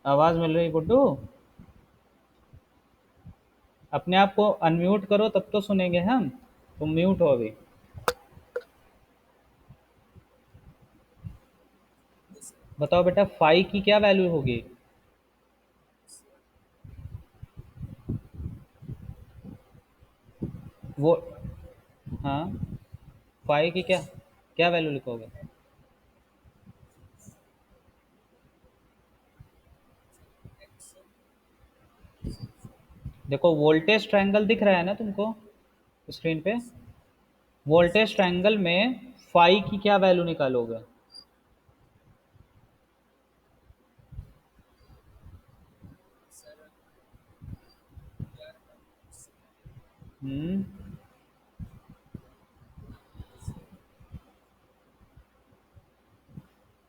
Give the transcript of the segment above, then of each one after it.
आवाज मिल रही गुड्डू? अपने आप को अनम्यूट करो तब तो सुनेंगे हम। तुम म्यूट हो अभी। बताओ बेटा, फाइव की क्या वैल्यू होगी? वो, हाँ, फाइव की क्या क्या वैल्यू लिखोगे? देखो, वोल्टेज ट्रायंगल दिख रहा है ना तुमको स्क्रीन पे? वोल्टेज ट्रायंगल में फाइव की क्या वैल्यू निकालोगे? हम्म।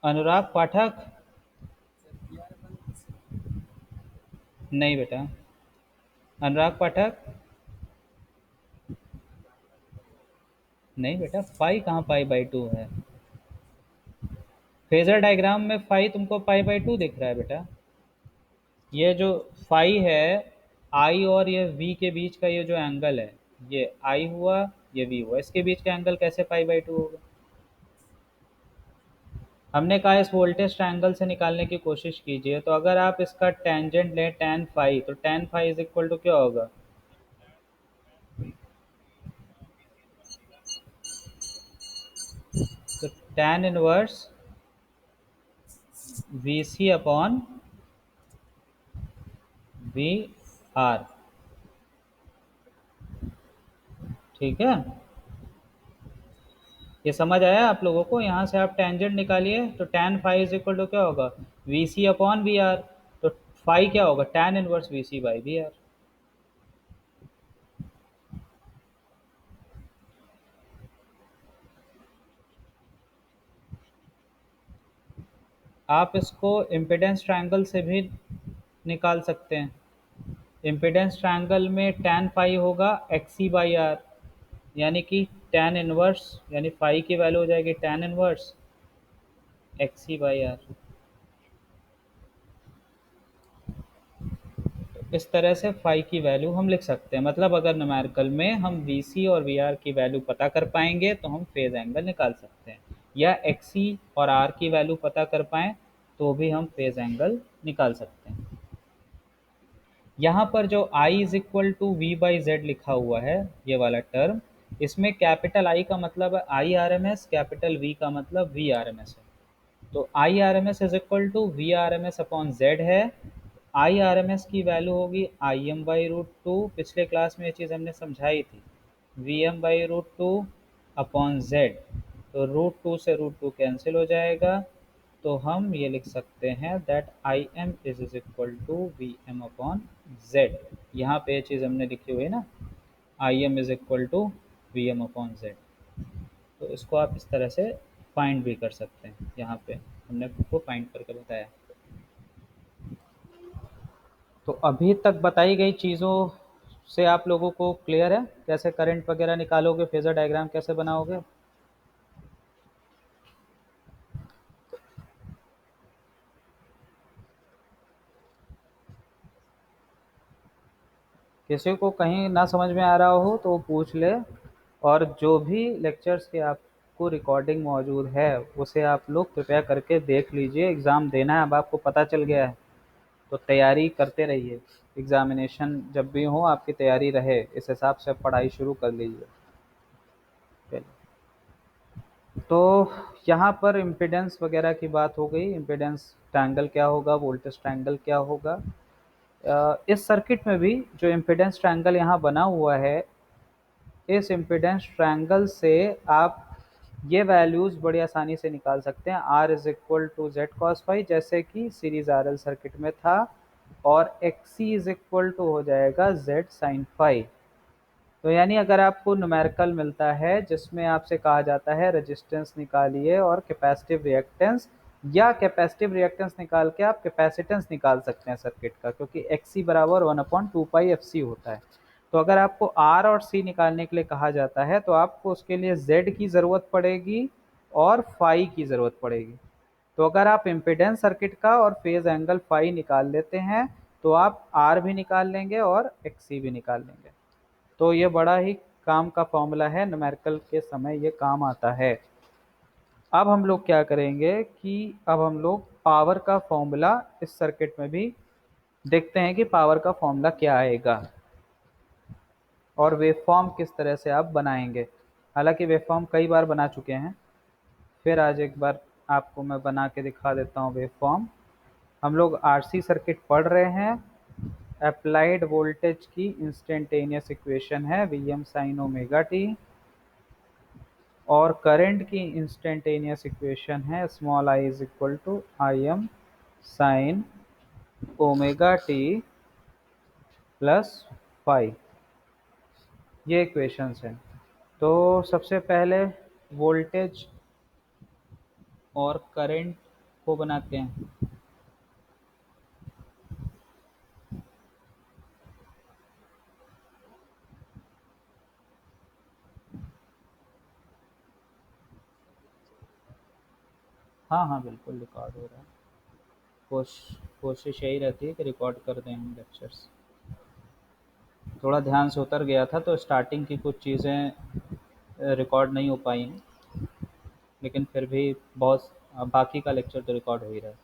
अनुराग पाठक। नहीं बेटा। अनुराग पाठक। नहीं बेटा, फाइव कहाँ पाई बाई टू है? फेजर डायग्राम में फाइव तुमको पाई बाई टू दिख रहा है बेटा। ये जो फाई है, आई और ये वी के बीच का ये जो एंगल है, ये आई हुआ, ये वी हुआ, इसके बीच का एंगल कैसे पाई बाई टू होगा? हमने कहा इस वोल्टेज ट्रायंगल से निकालने की कोशिश कीजिए, तो अगर आप इसका टेंजेंट लें tan फाई, तो tan phi is equal to क्या होगा? तो tan inverse V C upon V R. ठीक है, ये समझ आया आप लोगों को? यहाँ से आप टेंजेंट निकालिए, तो tan phi is equal to क्या होगा? V C upon V R. तो फाई क्या होगा? tan inverse V C by V R. आप इसको इम्पीडेंस ट्रायंगल से भी निकाल सकते हैं। इम्पीडेंस ट्रायंगल में tan फाई होगा एक्सी बाई आर, यानी कि tan इनवर्स, यानी फाई की वैल्यू हो जाएगी tan inverse X C by R. इस तरह से फाई की वैल्यू हम लिख सकते हैं। मतलब अगर न्यूमेरिकल में हम वी सी और वी आर की वैल्यू पता कर पाएंगे तो हम फेज एंगल निकाल सकते हैं, या एक्सी और आर की वैल्यू पता कर पाएँ तो भी हम फेज एंगल निकाल सकते हैं। यहाँ पर जो I is equal to V by Z लिखा हुआ है, ये वाला टर्म, इसमें कैपिटल I का मतलब है I R M S, capital V का मतलब वी आर एम एस है। तो I R M S is equal to V R M S upon Z है। आई आर एम एस की वैल्यू होगी I M by root two, पिछले class में ये चीज़ हमने समझाई थी, V M by root two upon Z. तो रूट टू से रूट टू कैंसिल हो जाएगा, तो हम ये लिख सकते हैं that I M is equal to V M upon Z. यहाँ पे ये चीज़ हमने लिखी हुई है ना, I M is equal to V M upon Z. तो इसको आप इस तरह से फाइंड भी कर सकते हैं, यहाँ पे हमने आपको फाइंड करके बताया। तो अभी तक बताई गई चीज़ों से आप लोगों को क्लियर है कैसे करंट वगैरह निकालोगे, फेजर डायग्राम कैसे बनाओगे? किसी को कहीं ना समझ में आ रहा हो तो वो पूछ ले, और जो भी लेक्चर्स के आपको रिकॉर्डिंग मौजूद है उसे आप लोग कृपया करके देख लीजिए। एग्ज़ाम देना है, अब आपको पता चल गया है, तो तैयारी करते रहिए। एग्ज़ामिनेशन जब भी हो आपकी तैयारी रहे, इस हिसाब से पढ़ाई शुरू कर लीजिए। तो यहाँ पर इम्पीडेंस वगैरह की बात हो गई, इम्पीडेंस ट्रायंगल क्या होगा, वोल्टेज ट्रायंगल क्या होगा। इस सर्किट में भी जो इम्पीडेंस ट्रायंगल यहाँ बना हुआ है, इस इम्पीडेंस ट्रायंगल से आप ये वैल्यूज़ बड़ी आसानी से निकाल सकते हैं। R is equal to Z cos phi, जैसे कि सीरीज आर एल सर्किट में था, और X C is equal to हो जाएगा जेड साइन फाई। तो यानी अगर आपको न्यूमेरिकल मिलता है जिसमें आपसे कहा जाता है रेजिस्टेंस निकालिए और कैपेसिटिव रिएक्टेंस, या कैपेसिटिव रिएक्टेंस निकाल के आप कैपेसिटेंस निकाल सकते हैं सर्किट का, क्योंकि एक्स सी बराबर वन अपॉन टू पाई एफ सी होता है। तो अगर आपको आर और सी निकालने के लिए कहा जाता है तो आपको उसके लिए जेड की ज़रूरत पड़ेगी और फाई की ज़रूरत पड़ेगी। तो अगर आप इम्पीडेंस सर्किट का और फेज एंगल फाई निकाल लेते हैं तो आप आर भी निकाल लेंगे और एक्सी भी निकाल लेंगे। तो ये बड़ा ही काम का फॉर्मूला है, न्यूमेरिकल के समय ये काम आता है। अब हम लोग क्या करेंगे कि अब हम लोग पावर का फॉर्मूला इस सर्किट में भी देखते हैं कि पावर का फॉर्मूला क्या आएगा और वेवफॉर्म किस तरह से आप बनाएंगे। हालांकि वेवफॉर्म कई बार बना चुके हैं, फिर आज एक बार आपको मैं बना के दिखा देता हूँ वेवफॉर्म। हम लोग आरसी सर्किट पढ़ रहे हैं। अप्लाइड वोल्टेज की इंस्टेंटेनियस इक्वेशन है V M sine omega T, और करंट की इंस्टेंटेनियस इक्वेशन है small I is equal to I M sine omega T plus phi. ये इक्वेशंस हैं। तो सबसे पहले वोल्टेज और करंट को बनाते हैं। हाँ हाँ बिल्कुल रिकॉर्ड हो रहा है। कोशिश यही रहती है कि रिकॉर्ड कर दें हम लेक्चर्स। थोड़ा ध्यान से उतर गया था तो स्टार्टिंग की कुछ चीज़ें रिकॉर्ड नहीं हो पाई हैं, लेकिन फिर भी बहुत बाकी का लेक्चर तो रिकॉर्ड हो ही रहा है।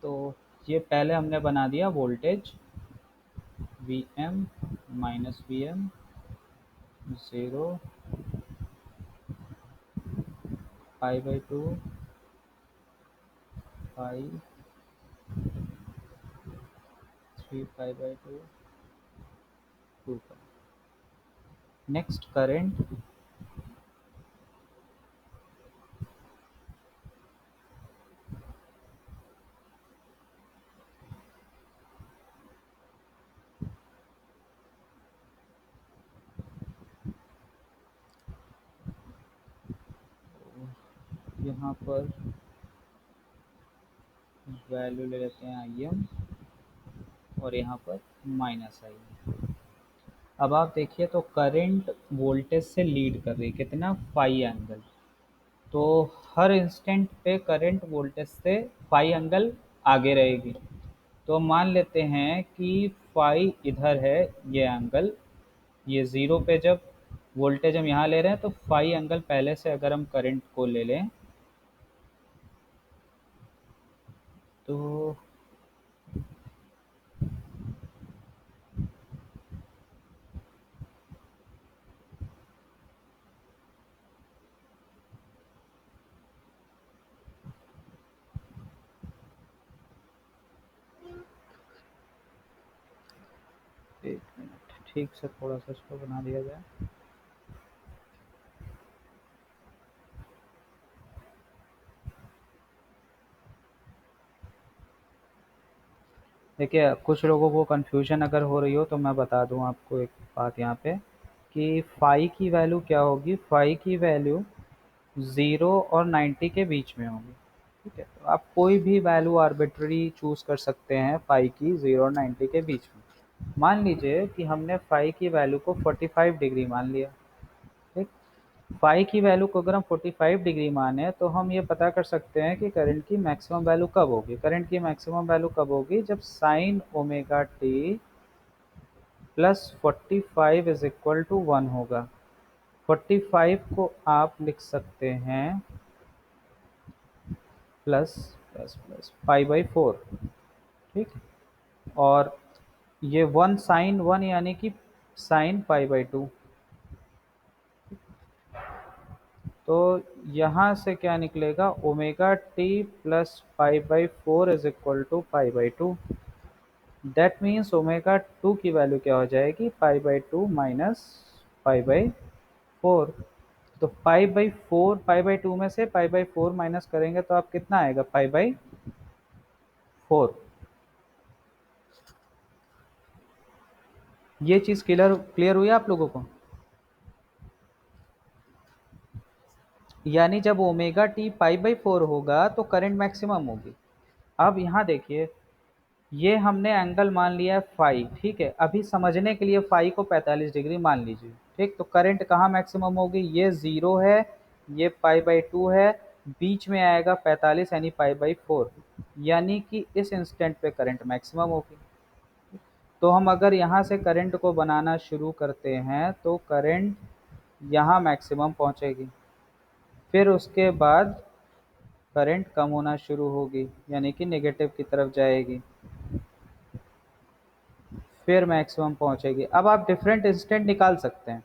तो ये पहले हमने बना दिया voltage V M minus V M zero pi by two pi three pi by two two pi. Next current यहाँ पर वैल्यू ले लेते हैं आई एम और यहाँ पर माइनस आई एम। अब आप देखिए तो करंट वोल्टेज से लीड कर रही है कितना, फाई एंगल। तो हर इंस्टेंट पे करंट वोल्टेज से फाई एंगल आगे रहेगी। तो मान लेते हैं कि फाई इधर है, ये एंगल, ये ज़ीरो पे जब वोल्टेज हम यहाँ ले रहे हैं तो फाई एंगल पहले से अगर हम करंट को ले लें तो एक मिनट ठीक से थोड़ा सा इसको बना दिया जाए। देखिए कुछ लोगों को कन्फ्यूजन अगर हो रही हो तो मैं बता दूं आपको एक बात यहाँ पे कि फाई की वैल्यू क्या होगी। फाई की वैल्यू 0 और 90 के बीच में होगी। ठीक है, तो आप कोई भी वैल्यू आर्बिट्ररी चूज कर सकते हैं फाई की 0 और 90 के बीच में। मान लीजिए कि हमने फाई की वैल्यू को 45 डिग्री मान लिया। ठीक, फाई की वैल्यू को अगर हम 45 डिग्री माने तो हम ये पता कर सकते हैं कि करंट की मैक्सिमम वैल्यू कब होगी। करंट की मैक्सिमम वैल्यू कब होगी, जब sine omega T plus 45 is equal to 1 होगा। 45 को आप लिख सकते हैं plus plus plus pi by 4। ठीक, और ये 1 साइन 1 यानी कि साइन पाई बाई 2। तो यहाँ से क्या निकलेगा, omega T plus pi by 4 is equal to pi by 2। That means omega 2 की वैल्यू क्या हो जाएगी, pi by 2 minus pi by 4। तो पाई बाई 2 में से पाई बाई 4 माइनस करेंगे तो आप कितना आएगा, पाई बाई 4। ये चीज़ क्लियर क्लियर हुई आप लोगों को। यानी जब ओमेगा टी पाई बाई 4 होगा तो करंट मैक्सिमम होगी। अब यहाँ देखिए, ये हमने एंगल मान लिया है फाई, ठीक है। अभी समझने के लिए फाई को 45 डिग्री मान लीजिए, ठीक। तो करंट कहाँ मैक्सिमम होगी, ये 0 है, ये पाई/2 है, बीच में आएगा 45 यानी पाई/4, यानी कि इस इंस्टेंट पे करंट मैक्सिमम होगी। तो हम अगर यहाँ से करंट को बनाना शुरू करते हैं तो करंट यहाँ मैक्सिमम पहुँचेगी, फिर उसके बाद करंट कम होना शुरू होगी, यानी कि नेगेटिव की तरफ जाएगी, फिर मैक्सिमम पहुंचेगी। अब आप डिफरेंट इंस्टेंट निकाल सकते हैं,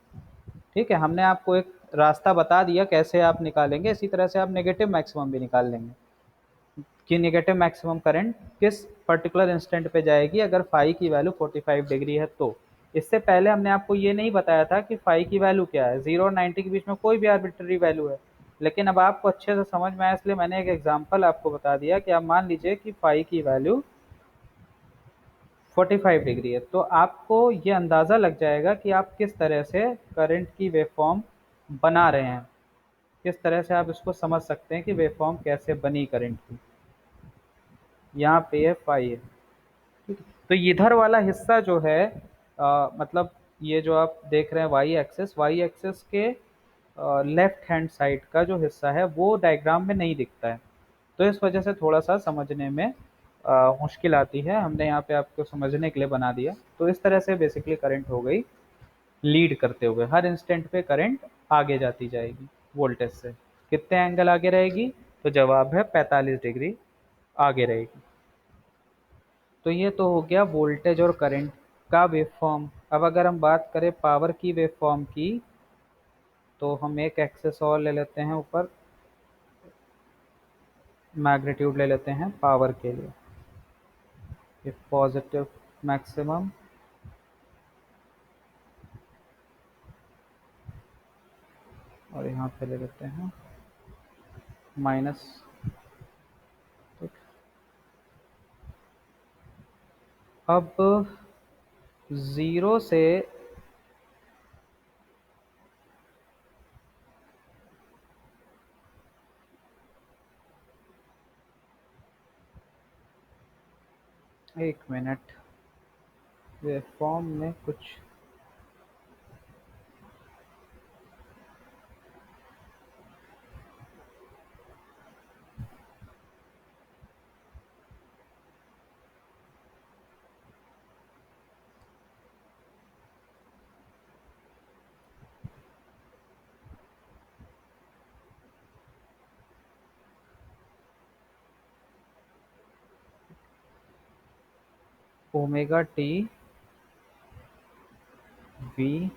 ठीक है। हमने आपको एक रास्ता बता दिया कैसे आप निकालेंगे, इसी तरह से आप नेगेटिव मैक्सिमम भी निकाल लेंगे कि नेगेटिव मैक्सिमम करंट किस पर्टिकुलर इंस्टेंट पे जाएगी अगर फाई की वैल्यू 45 डिग्री है तो। इससे पहले हमने आपको ये नहीं बताया था कि फाई की वैल्यू क्या है, 0 और 90 के बीच में कोई भी आर्बिट्ररी वैल्यू है। लेकिन अब आपको अच्छे से समझ में आया, इसलिए मैंने एक एग्जाम्पल आपको बता दिया कि आप मान लीजिए कि फाई की वैल्यू 45 डिग्री है, तो आपको ये अंदाज़ा लग जाएगा कि आप किस तरह से करंट की वेवफॉर्म बना रहे हैं, किस तरह से आप इसको समझ सकते हैं कि वेवफॉर्म कैसे बनी करंट की। यहाँ पे ये फाई है, ठीक है। तो इधर वाला हिस्सा जो है मतलब ये जो आप देख रहे हैं वाई एक्सिस के लेफ्ट हैंड साइड का जो हिस्सा है वो डायग्राम में नहीं दिखता है, तो इस वजह से थोड़ा सा समझने में मुश्किल आती है। हमने यहाँ पे आपको समझने के लिए बना दिया। तो इस तरह से बेसिकली करंट हो गई लीड करते हुए, हर इंस्टेंट पे करंट आगे जाती जाएगी वोल्टेज से। कितने एंगल आगे रहेगी, तो जवाब है 45 डिग्री आगे रहेगी। तो ये तो हो गया वोल्टेज और करंट का वेवफॉर्म। अब अगर हम बात करें पावर की वेवफॉर्म की, तो हम एक एक्सेस और ले लेते हैं ऊपर, मैग्नीट्यूड ले लेते हैं पावर के लिए, ये पॉजिटिव मैक्सिमम और यहाँ पे ले लेते हैं माइनस। अब 0 से एक मिनट, वेवफॉर्म में कुछ ओमेगा टी वी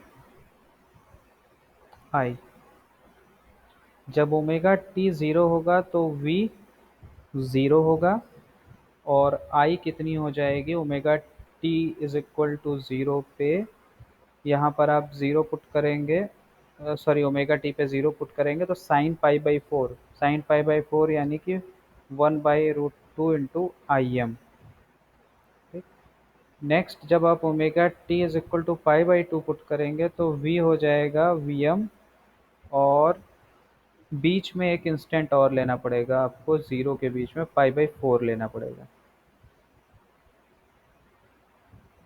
आई, जब ओमेगा टी 0 होगा तो वी 0 होगा और आई कितनी हो जाएगी, omega T is equal to 0 पे, यहाँ पर आप 0 पुट करेंगे, सॉरी ओमेगा टी पे 0 पुट करेंगे तो sin π/4, sin π/4 यानी कि 1/√2 इंटू आई एम। ठीक। नेक्स्ट जब आप omega T is equal to π/2 put करेंगे तो v हो जाएगा वी एम, और बीच में एक इंस्टेंट और लेना पड़ेगा आपको, 0 के बीच में π/4 लेना पड़ेगा।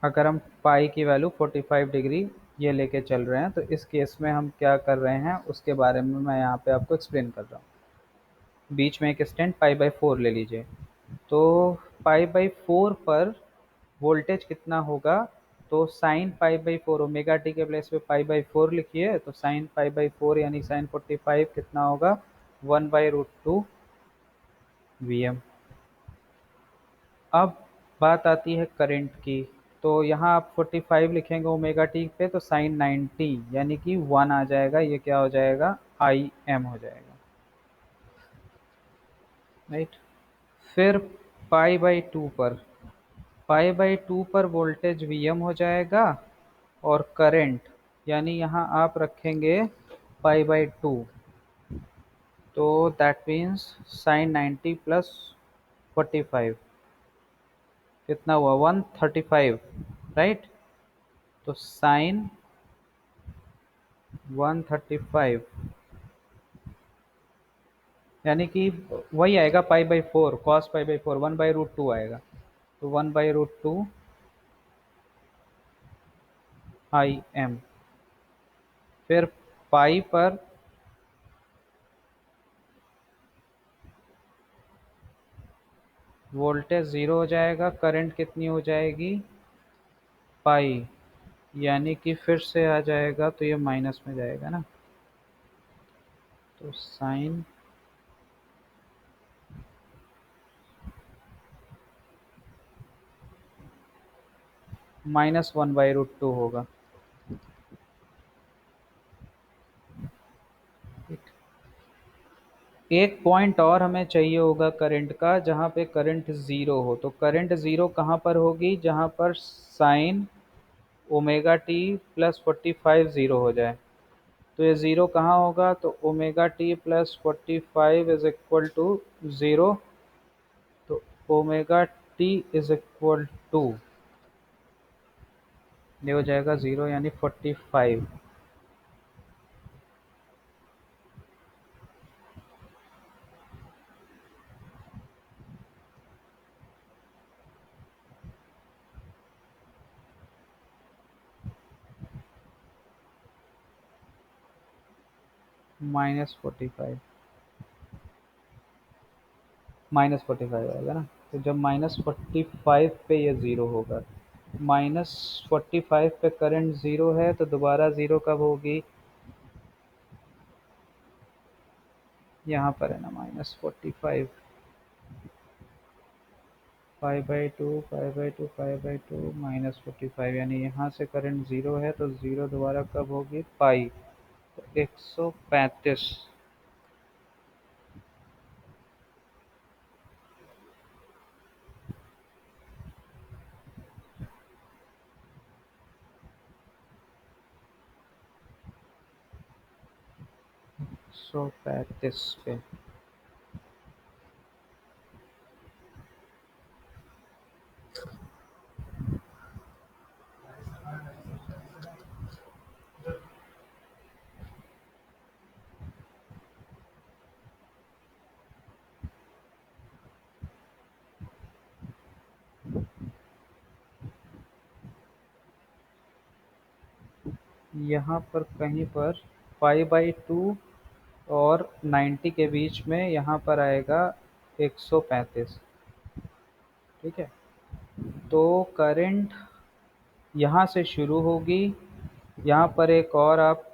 अगर हम पाई की वैल्यू 45 डिग्री ये लेके चल रहे हैं तो इस केस में हम क्या कर रहे हैं उसके बारे में मैं यहाँ पे आपको एक्सप्लेन कर रहा हूँ। बीच में एक स्टेंट π/4 ले लीजिए, तो π/4 पर वोल्टेज कितना होगा, तो साइन π/4, ओमेगा टी के प्लेस पे π/4 लिखिए, तो साइन π/4 यानी साइन 45 कितना होगा, 1/√2 वी एम। अब बात आती है करंट की, तो यहाँ आप 45 लिखेंगे ओमेगा टी पे तो साइन 90 यानी कि 1 आ जाएगा, ये क्या हो जाएगा, आई एम हो जाएगा, राइट। फिर π/2 पर, π/2 पर वोल्टेज वी एम हो जाएगा और करंट यानी यहाँ आप रखेंगे π/2, तो दैट मीन्स साइन 90 प्लस 45 कितना हुआ, 135, राइट। तो साइन 135 यानी कि वही आएगा पाई/4, कॉस पाई/4, 1/√2 आएगा। तो 1/√2 IM। फिर पाई पर वोल्टेज ज़ीरो हो जाएगा, करंट कितनी हो जाएगी, पाई, यानी कि फिर से आ जाएगा तो ये माइनस में जाएगा ना, तो साइन -1/√2 होगा। एक पॉइंट और हमें चाहिए होगा करंट का, जहाँ पे करंट ज़ीरो हो। तो करंट ज़ीरो कहाँ पर होगी, जहाँ पर sine omega T plus 45 zero हो जाए। तो ये ज़ीरो कहाँ होगा, तो omega T plus 45 is equal to zero. तो omega T is equal to, ये हो जाएगा ज़ीरो यानी 45 -45, -45 आएगा ना। तो जब -45 पे ये ज़ीरो होगा, -45 पे करंट ज़ीरो है, तो दोबारा ज़ीरो कब होगी, यहाँ पर है ना, -45, पाई/2, पाई/2, पाई/2, -45, यानी यहाँ से करंट ज़ीरो है, तो ज़ीरो दोबारा कब होगी, पाई, तो 135। 135 पे यहाँ पर कहीं पर पाई/2 और 90 के बीच में यहाँ पर आएगा 135। ठीक है, तो करंट यहाँ से शुरू होगी, यहाँ पर एक और आप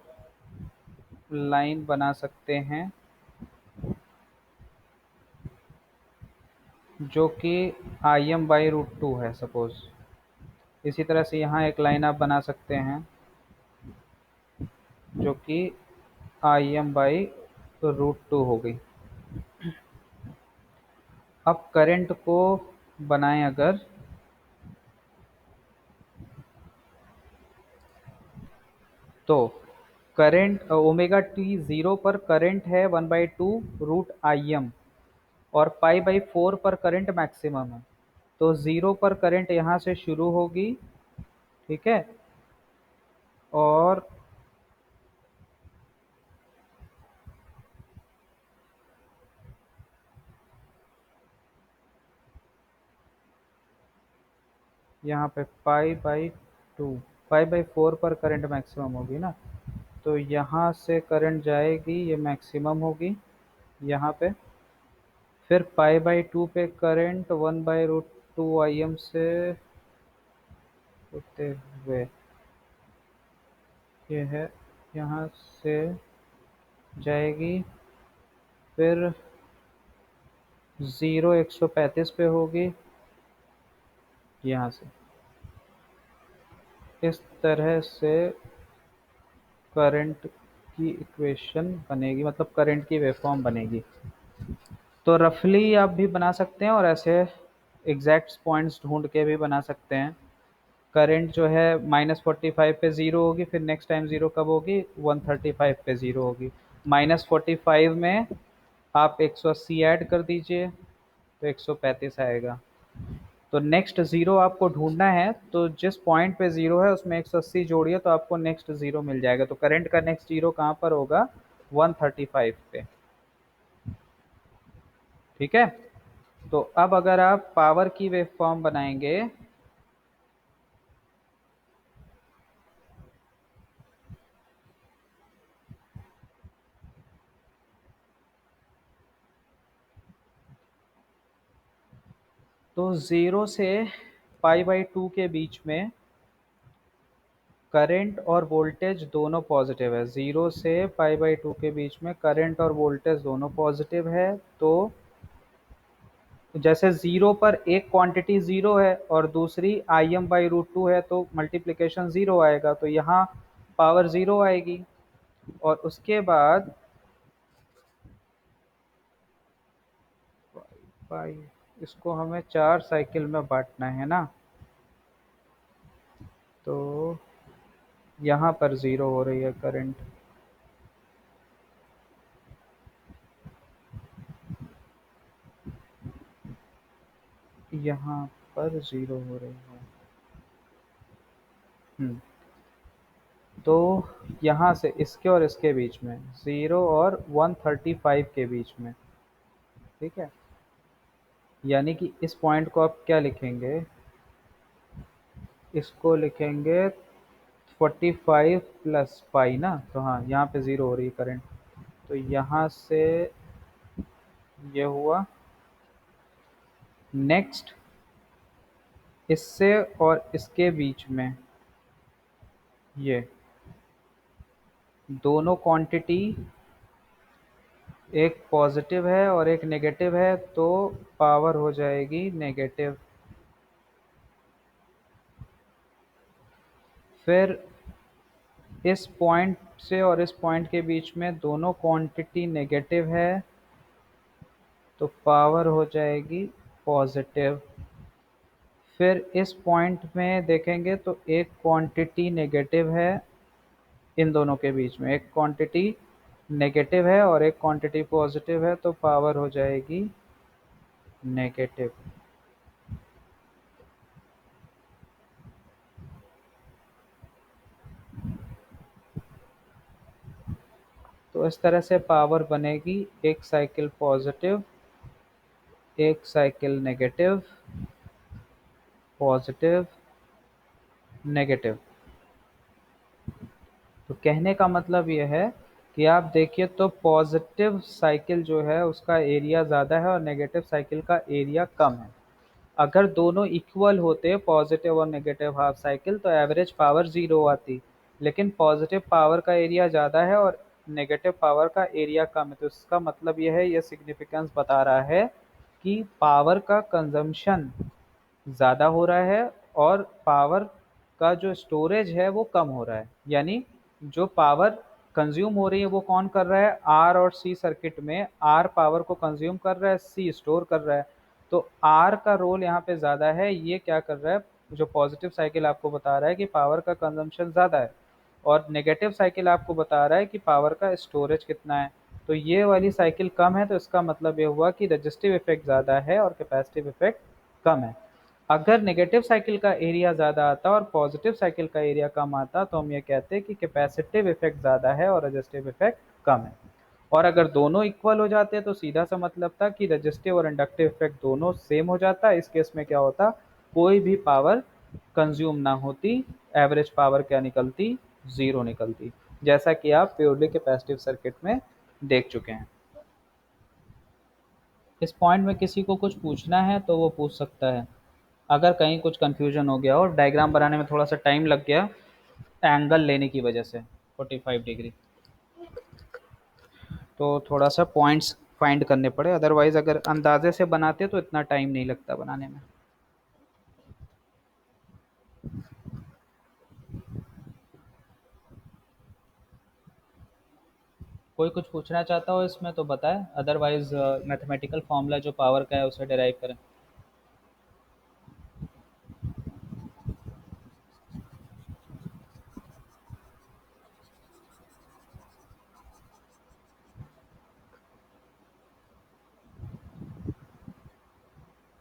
लाइन बना सकते हैं जो कि Im/√2 है सपोज। इसी तरह से यहाँ एक लाइन आप बना सकते हैं जो कि Im/√2 हो गई। अब करंट को बनाएं अगर, तो करंट ओमेगा टी ज़ीरो पर करंट है 1/2 √Im, और पाई/4 पर करंट मैक्सिमम है। तो ज़ीरो पर करंट यहाँ से शुरू होगी, ठीक है, और यहाँ पे पाई/2, पाई/4 पर करंट मैक्सिमम होगी ना, तो यहाँ से करंट जाएगी, ये मैक्सिमम होगी यहाँ पे। फिर पाई/2 पे करंट 1/√2 Im से होते हुए ये है, यहाँ से जाएगी, फिर ज़ीरो 135 पे होगी यहाँ से। इस तरह से करंट की इक्वेशन बनेगी, मतलब करंट की वेवफॉर्म बनेगी। तो रफली आप भी बना सकते हैं और ऐसे एग्जैक्ट पॉइंट्स ढूंढ के भी बना सकते हैं। करंट जो है -45 पे ज़ीरो होगी, फिर नेक्स्ट टाइम ज़ीरो कब होगी, 135 पे ज़ीरो होगी। -45 में आप 180 ऐड कर दीजिए तो 135 आएगा। तो नेक्स्ट ज़ीरो आपको ढूंढना है, तो जिस पॉइंट पे ज़ीरो है उसमें 180 जोड़िए तो आपको नेक्स्ट ज़ीरो मिल जाएगा। तो करंट का नेक्स्ट ज़ीरो कहाँ पर होगा, 135 पे। ठीक है। तो अब अगर आप पावर की वेव फॉर्म बनाएंगे, तो 0 से π/2 के बीच में करंट और वोल्टेज दोनों पॉजिटिव है। 0 से π/2 के बीच में करंट और वोल्टेज दोनों पॉजिटिव है। तो जैसे 0 पर एक क्वांटिटी 0 है और दूसरी Im/√2 है, तो मल्टीप्लिकेशन 0 आएगा, तो यहाँ पावर 0 आएगी। और उसके बाद पाई, इसको हमें 4 साइकिल में बांटना है ना, तो यहाँ पर 0 हो रही है करंट, यहाँ पर 0 हो रही है। तो यहाँ से इसके और इसके बीच में 0 और 135 के बीच में, ठीक है। यानी कि इस पॉइंट को आप क्या लिखेंगे, इसको लिखेंगे 45 प्लस पाई ना, तो हाँ यहाँ पे 0 हो रही है करंट। तो यहाँ से ये हुआ। नेक्स्ट इससे और इसके बीच में ये दोनों क्वांटिटी, एक पॉजिटिव है और एक नेगेटिव है, तो पावर हो जाएगी नेगेटिव। फिर इस पॉइंट से और इस पॉइंट के बीच में दोनों क्वांटिटी नेगेटिव है, तो पावर हो जाएगी पॉजिटिव। फिर इस पॉइंट में देखेंगे तो एक क्वांटिटी नेगेटिव है, इन दोनों के बीच में एक क्वांटिटी नेगेटिव है और एक क्वांटिटी पॉजिटिव है, तो पावर हो जाएगी नेगेटिव। तो इस तरह से पावर बनेगी, एक साइकिल पॉजिटिव, एक साइकिल नेगेटिव, पॉजिटिव, नेगेटिव। तो कहने का मतलब ये है कि आप देखिए तो पॉजिटिव साइकिल जो है उसका एरिया ज़्यादा है और नेगेटिव साइकिल का एरिया कम है। अगर दोनों इक्वल होते पॉजिटिव और नेगेटिव हाफ साइकिल, तो एवरेज पावर 0 आती। लेकिन पॉजिटिव पावर का एरिया ज़्यादा है और नेगेटिव पावर का एरिया कम है, तो इसका मतलब यह है, यह सिग्निफिकेंस बता रहा है कि पावर का कंजम्पशन ज़्यादा हो रहा है और पावर का जो स्टोरेज है वो कम हो रहा है। यानी जो पावर कंज्यूम हो रही है वो कौन कर रहा है, आर और सी सर्किट में आर पावर को कंज्यूम कर रहा है, सी स्टोर कर रहा है। तो आर का रोल यहाँ पे ज़्यादा है, ये क्या कर रहा है, जो पॉजिटिव साइकिल आपको बता रहा है कि पावर का कंजम्पशन ज़्यादा है, और नेगेटिव साइकिल आपको बता रहा है कि पावर का स्टोरेज कितना है। तो ये वाली साइकिल कम है, तो इसका मतलब ये हुआ कि रजिस्टिव इफेक्ट ज़्यादा है और कैपेसिटिव इफेक्ट कम है। अगर नेगेटिव साइकिल का एरिया ज़्यादा आता और पॉजिटिव साइकिल का एरिया कम आता, तो हम ये कहते हैं कि कैपेसिटिव इफेक्ट ज़्यादा है और रजिस्टिव इफेक्ट कम है। और अगर दोनों इक्वल हो जाते तो सीधा सा मतलब था कि रजिस्टिव और इंडक्टिव इफेक्ट दोनों सेम हो जाता। इस केस में क्या होता, कोई भी पावर कंज्यूम ना होती, एवरेज पावर क्या निकलती, 0 निकलती, जैसा कि आप प्योरली कैपेसिटिव सर्किट में देख चुके हैं। इस पॉइंट में किसी को कुछ पूछना है तो वो पूछ सकता है। अगर कहीं कुछ कंफ्यूजन हो गया और डायग्राम बनाने में थोड़ा सा टाइम लग गया एंगल लेने की वजह से 45 डिग्री, तो थोड़ा सा पॉइंट्स फाइंड करने पड़े, अदरवाइज अगर अंदाजे से बनाते तो इतना टाइम नहीं लगता बनाने में। कोई कुछ पूछना चाहता हो इसमें तो बताए, अदरवाइज मैथमेटिकल फॉर्मूला जो पावर का है उसे डिराइव करें।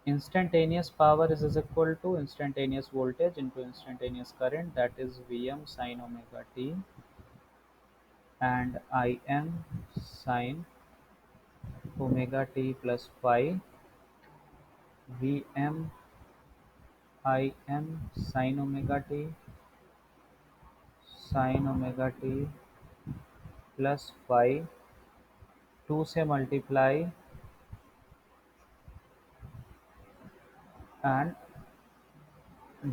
Instantaneous power is equal to instantaneous voltage into instantaneous current, that is Vm sin omega t and Im sin omega T plus five V M I M sine omega T sine omega T plus five, two से multiply and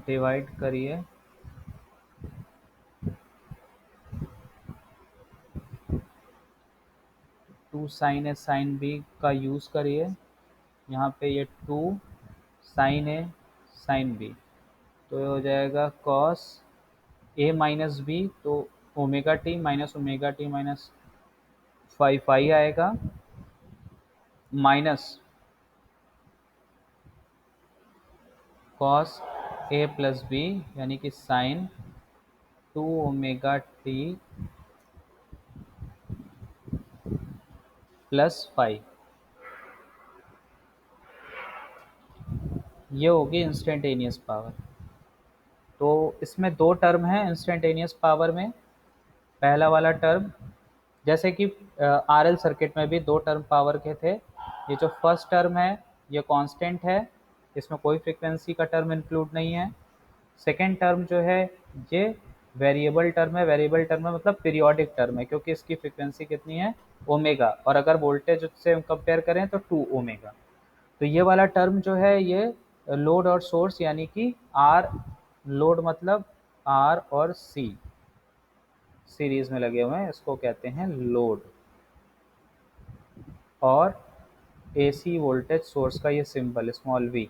divide करिए two sine A sine B का use करिए। यहाँ पे ये two sine A sine B, तो ये हो जाएगा कॉस ए माइनस बी, तो omega T minus five five आएगा, minus cos A plus B यानी कि sine two omega T plus five. ये होगी इंस्टेंटेनियस पावर। तो इसमें दो टर्म हैं इंस्टेंटेनियस पावर में। पहला वाला टर्म, जैसे कि आरएल सर्किट में भी दो टर्म पावर के थे। ये जो फर्स्ट टर्म है ये कांस्टेंट है, इसमें कोई फ्रीक्वेंसी का टर्म इंक्लूड नहीं है। सेकेंड टर्म जो है ये वेरिएबल टर्म है। वेरिएबल टर्म है मतलब पीरियोडिक टर्म है, क्योंकि इसकी फ्रीक्वेंसी कितनी है, ओमेगा, और अगर वोल्टेज से कंपेयर करें तो 2 ओमेगा। तो ये वाला टर्म जो है ये लोड और सोर्स यानी कि आर, लोड मतलब आर और सी सीरीज में लगे हुए हैं, इसको कहते हैं लोड। और एसी वोल्टेज सोर्स का ये सिंबल स्मॉल वी,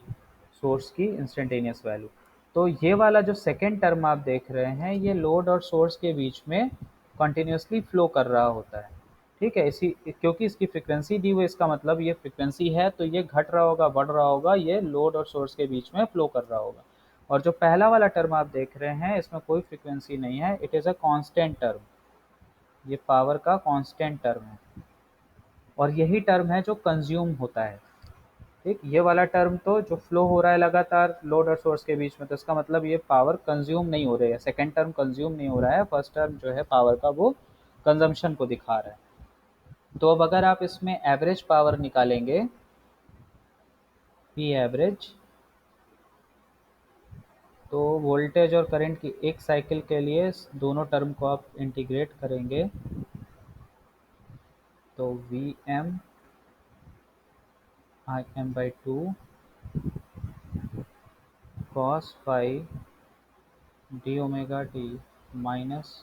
सोर्स की इंस्टेंटेनियस वैल्यू। तो ये वाला जो सेकेंड टर्म आप देख रहे हैं ये लोड और सोर्स के बीच में कंटिन्यूसली फ्लो कर रहा होता है। ठीक है, इसी क्योंकि इसकी फ्रीक्वेंसी दी हुई, इसका मतलब ये फ्रीक्वेंसी है तो ये घट रहा होगा बढ़ रहा होगा, ये लोड और सोर्स के बीच में फ्लो कर रहा होगा। और जो पहला वाला टर्म आप देख रहे हैं इसमें कोई फ्रीक्वेंसी नहीं है, it is a constant term, ये पावर का कांस्टेंट टर्म है और यही टर्म है जो कंज्यूम होता है। ठीक, ये वाला टर्म तो जो फ्लो हो रहा है लगातार लोड और सोर्स के बीच में, तो इसका मतलब ये पावर कंज्यूम नहीं हो रही है। सेकेंड टर्म कंज्यूम नहीं हो रहा है, फर्स्ट टर्म जो है पावर का वो कंजम्पशन को दिखा रहा है। तो अब अगर आप इसमें एवरेज पावर निकालेंगे, पी एवरेज, तो वोल्टेज और करंट की एक साइकिल के लिए दोनों टर्म को आप इंटीग्रेट करेंगे तो V M I M by two cos five D omega T minus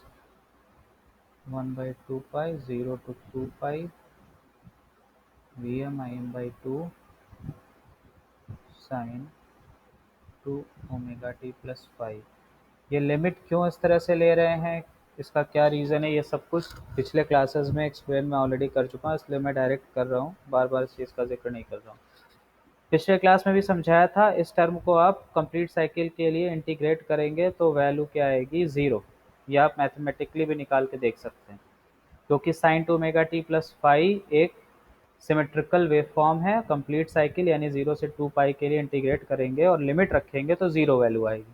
1/2 pi 0 to 2 pi V M I M by two sine 2 omega T plus five. ये लिमिट क्यों इस तरह से ले रहे हैं, इसका क्या रीज़न है, ये सब कुछ पिछले क्लासेस में एक्सप्लेन मैं ऑलरेडी कर चुका हूँ, इसलिए मैं डायरेक्ट कर रहा हूँ, बार बार इस चीज़ का जिक्र नहीं कर रहा हूँ। पिछले क्लास में भी समझाया था, इस टर्म को आप कंप्लीट साइकिल के लिए इंटीग्रेट करेंगे तो वैल्यू क्या आएगी, ज़ीरो। ये आप मैथमेटिकली भी निकाल के देख सकते हैं, क्योंकि sign two omega T plus five एक सिमेट्रिकल वेव फॉर्म है। कंप्लीट साइकिल यानी 0 से 2 पाई के लिए इंटीग्रेट करेंगे और लिमिट रखेंगे तो ज़ीरो वैल्यू आएगी।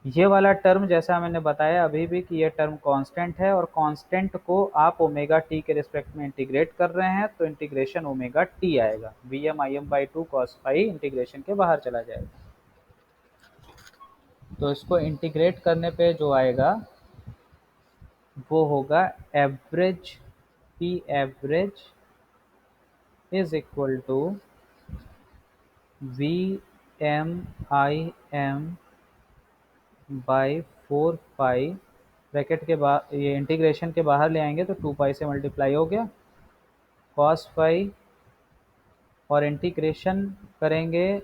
ये वाला टर्म जैसा मैंने बताया अभी भी कि ये टर्म कांस्टेंट है, और कांस्टेंट को आप ओमेगा टी के रिस्पेक्ट में इंटीग्रेट कर रहे हैं तो इंटीग्रेशन ओमेगा टी आएगा, V M I M by two cos five integration के बाहर चला जाएगा। तो इसको इंटीग्रेट करने पे जो आएगा वो होगा average, P average is equal to V M I M by four pi, bracket के बाद ये इंटीग्रेशन के बाहर ले आएंगे तो 2 पाई से मल्टीप्लाई हो गया कॉस फाई, और इंटीग्रेशन करेंगे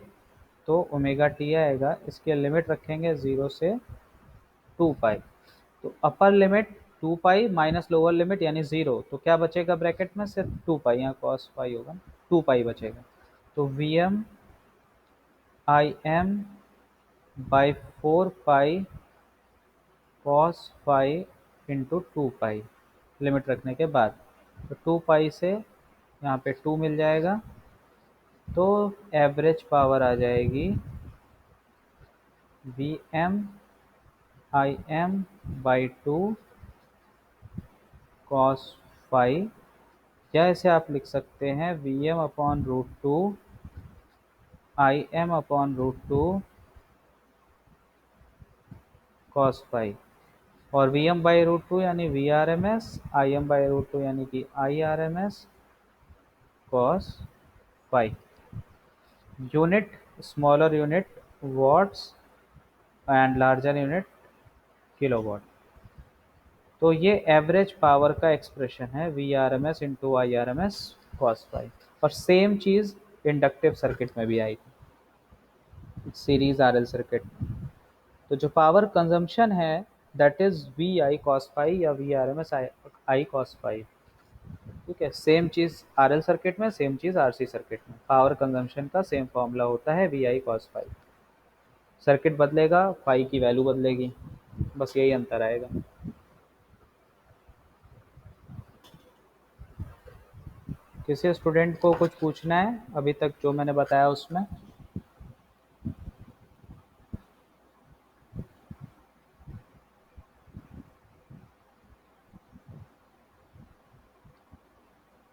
तो ओमेगा टी आएगा। इसके लिमिट रखेंगे 0 से 2 पाई, तो upper limit 2 pi minus lower limit यानी 0, तो क्या बचेगा ब्रैकेट में, सिर्फ 2 पाई, यहाँ कॉस फाई होगा 2 पाई बचेगा। तो V M I M by four pi cos five into 2 pi limit रखने के बाद, तो 2 पाई से यहाँ पे 2 मिल जाएगा, तो एवरेज पावर आ जाएगी V M I M by two cos five या इसे आप लिख सकते हैं V M upon root two I M upon root two cos phi, और V M by root two यानी V R M S, I M by root two यानी कि I R M S cos phi. Unit, smaller unit watts and larger unit kilowatt. तो ये average power का expression है we R M S into I R M S cos phi. और same चीज़ inductive circuit में भी आई थी, series R L circuit में। तो जो पावर कंजम्पशन है that is V I cos phi या V R M S I cos phi. ठीक है, सेम चीज़ आर एल सर्किट में, सेम चीज़ आर सी सर्किट में, पावर कंजम्पशन का सेम फॉर्मूला होता है V I cos phi. Circuit बदलेगा, फाई की वैल्यू बदलेगी, बस यही अंतर आएगा। किसी स्टूडेंट को कुछ पूछना है अभी तक जो मैंने बताया उसमें?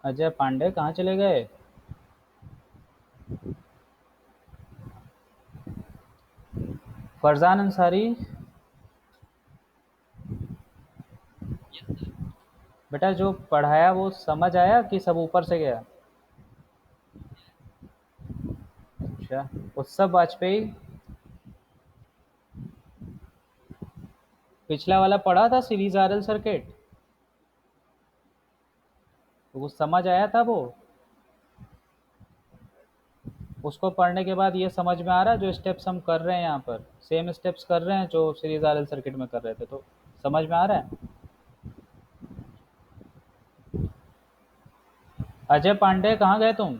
अजय पांडे कहाँ चले गए? फरजान अंसारी, बेटा जो पढ़ाया वो समझ आया कि सब ऊपर से गया? अच्छा, उत्सव वाजपेयी, पिछला वाला पढ़ा था सीरीज आरएल सर्किट, तो वो समझ आया था वो? उसको पढ़ने के बाद ये समझ में आ रहा है जो स्टेप्स हम कर रहे हैं यहाँ पर, सेम स्टेप्स कर रहे हैं जो सीरीज आरएल सर्किट में कर रहे थे, तो समझ में आ रहा है? अजय पांडे कहाँ गए तुम,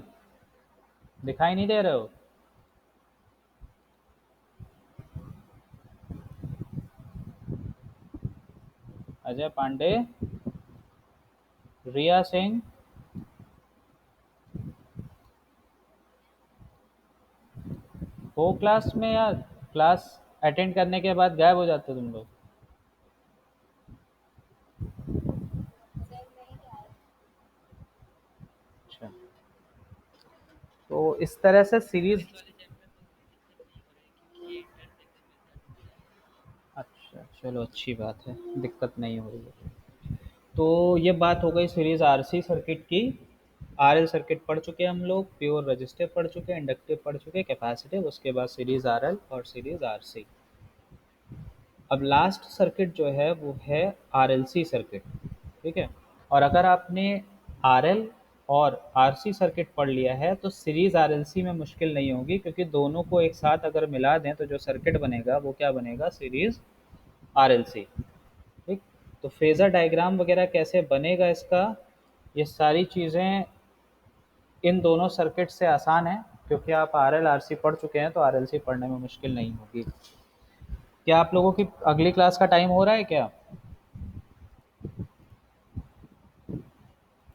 दिखाई नहीं दे रहे हो? अजय पांडे, रिया सिंह, हो क्लास में या क्लास अटेंड करने के बाद गायब हो जाते हो तुम लोग? अच्छा, तो इस तरह से सीरीज, अच्छा चलो अच्छी बात है, दिक्कत नहीं हो रही है। तो ये बात हो गई सीरीज आरसी सर्किट की। आरएल सर्किट पढ़ चुके हैं हम लोग, प्योर रजिस्टिव पढ़ चुके हैं, इंडक्टिव पढ़ चुके हैं, कैपेसिटिव, उसके बाद सीरीज आरएल और सीरीज आरसी। अब लास्ट सर्किट जो है वो है आरएलसी सर्किट। ठीक है, और अगर आपने आरएल और आरसी सर्किट पढ़ लिया है तो सीरीज आरएलसी में मुश्किल नहीं होगी, क्योंकि दोनों को एक साथ अगर मिला दें तो जो सर्किट बनेगा वो क्या बनेगा, सीरीज आरएलसी। ठीक, तो फेज़र डायग्राम वगैरह कैसे बनेगा इसका, ये सारी चीज़ें इन दोनों सर्किट से आसान है, क्योंकि आप आर एल आर सी पढ़ चुके हैं तो आर एल सी पढ़ने में मुश्किल नहीं होगी। क्या आप लोगों की अगली क्लास का टाइम हो रहा है क्या?